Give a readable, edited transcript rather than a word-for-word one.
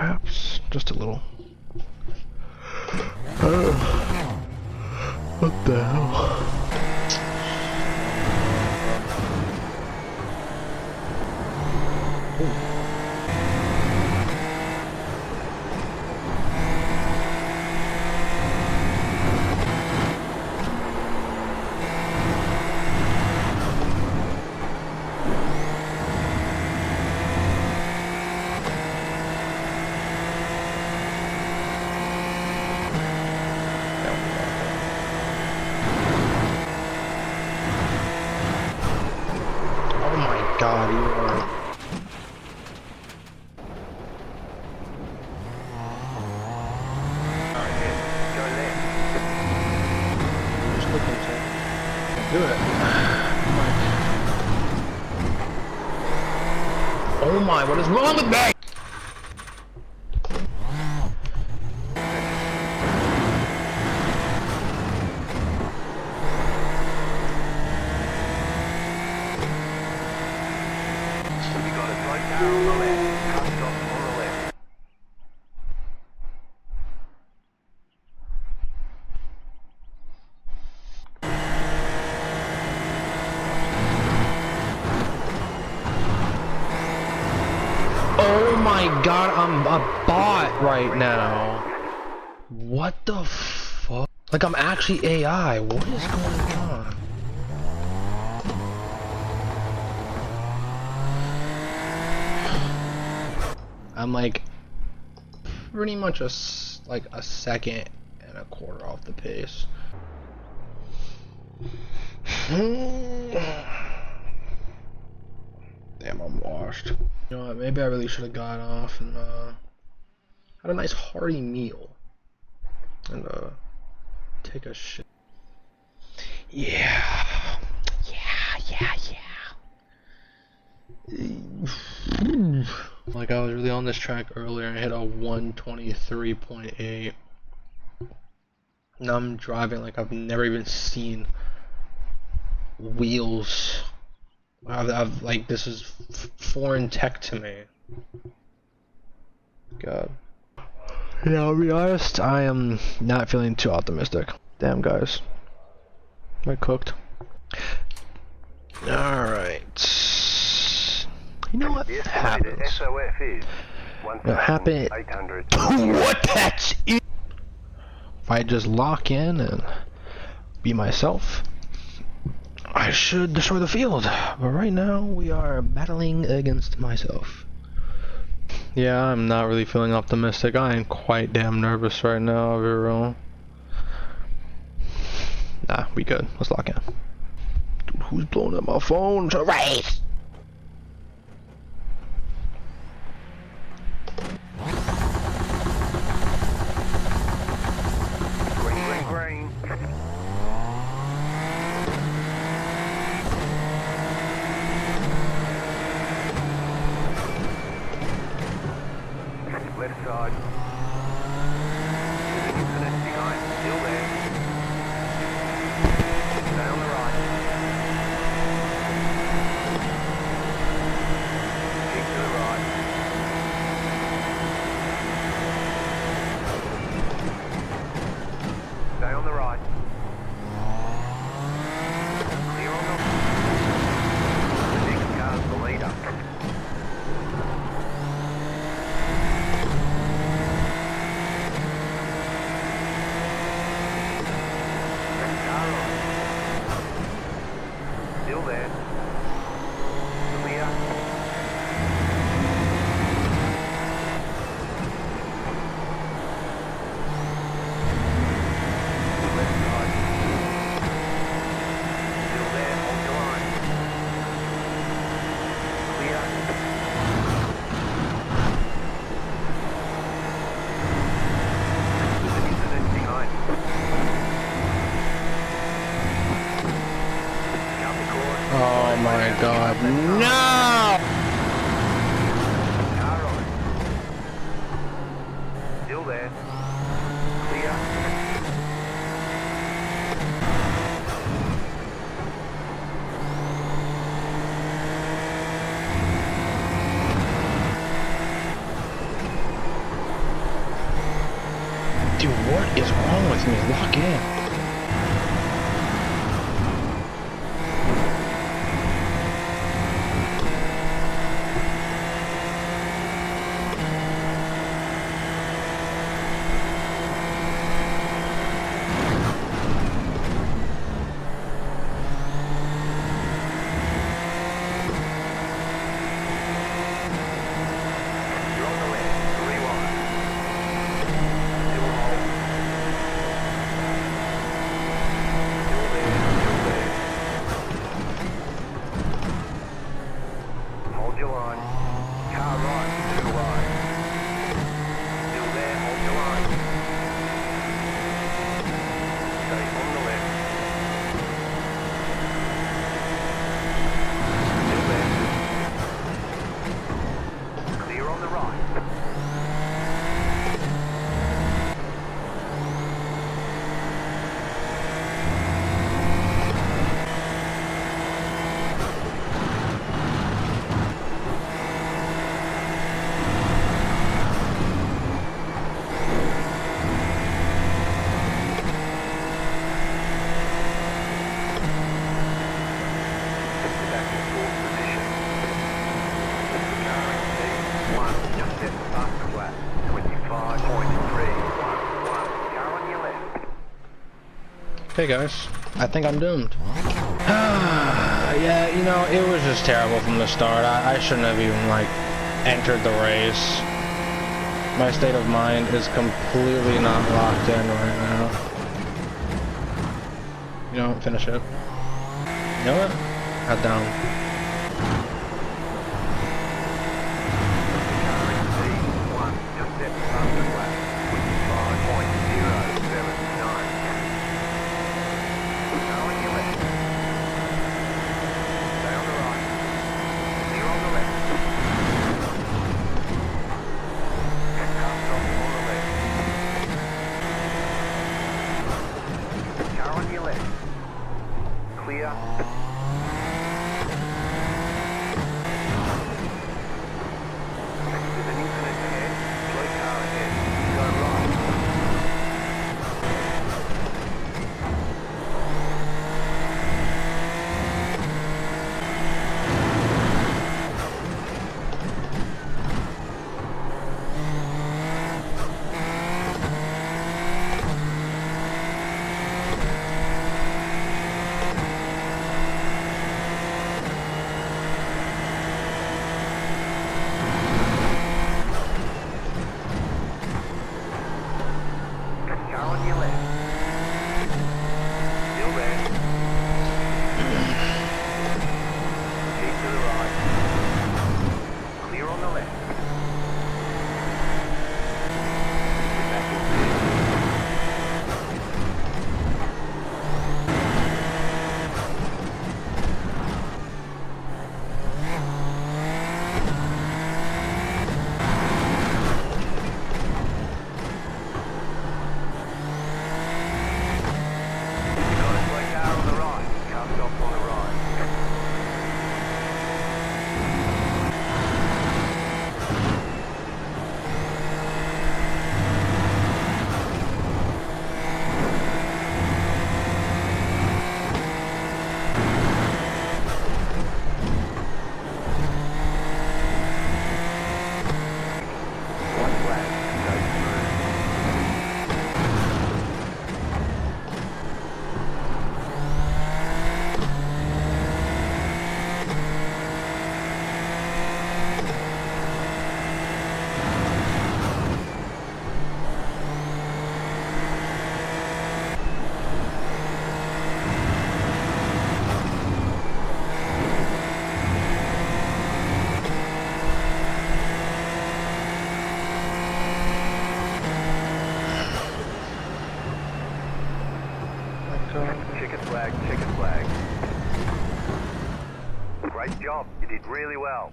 perhaps? Just a little. What the hell? God, you are. Just looking to do it. Oh my, what is wrong with me? Oh my god, I'm a bot right now. What the fuck? Like, I'm actually AI. What is going on? I'm like pretty much like a second and a quarter off the pace. Damn, I'm washed. You know what, maybe I really should have got off and had a nice hearty meal and take a shit. Yeah. Like, I was really on this track earlier and hit a 123.8. Now I'm driving like I've never even seen wheels. I've like, this is foreign tech to me. God. Yeah, I'll be honest, I am not feeling too optimistic. Damn, guys. I cooked. Alright. You know what happens? What happened? What that's it? If I just lock in and be myself, I should destroy the field. But right now, we are battling against myself. Yeah, I'm not really feeling optimistic. I am quite damn nervous right now, I'll be real. Nah, we good. Let's lock in. Dude, who's blowing up my phone? Race! Left side. There's an incident behind, still there. Stay on the right. Keep to the right. Stay on the right. Clear on the... The next car's the leader. Still there. Clear. Left side. Still there, hold your line. Clear. There's an incident behind. Oh my god, no! Car on. Still there. Clear. lock in. Hey guys, I think I'm doomed. Yeah, you know, it was just terrible from the start. I shouldn't have even, like, entered the race. My state of mind is completely not locked in right now. You know what? Finish it. You know what? Head down. Chicken flag. Great job. You did really well.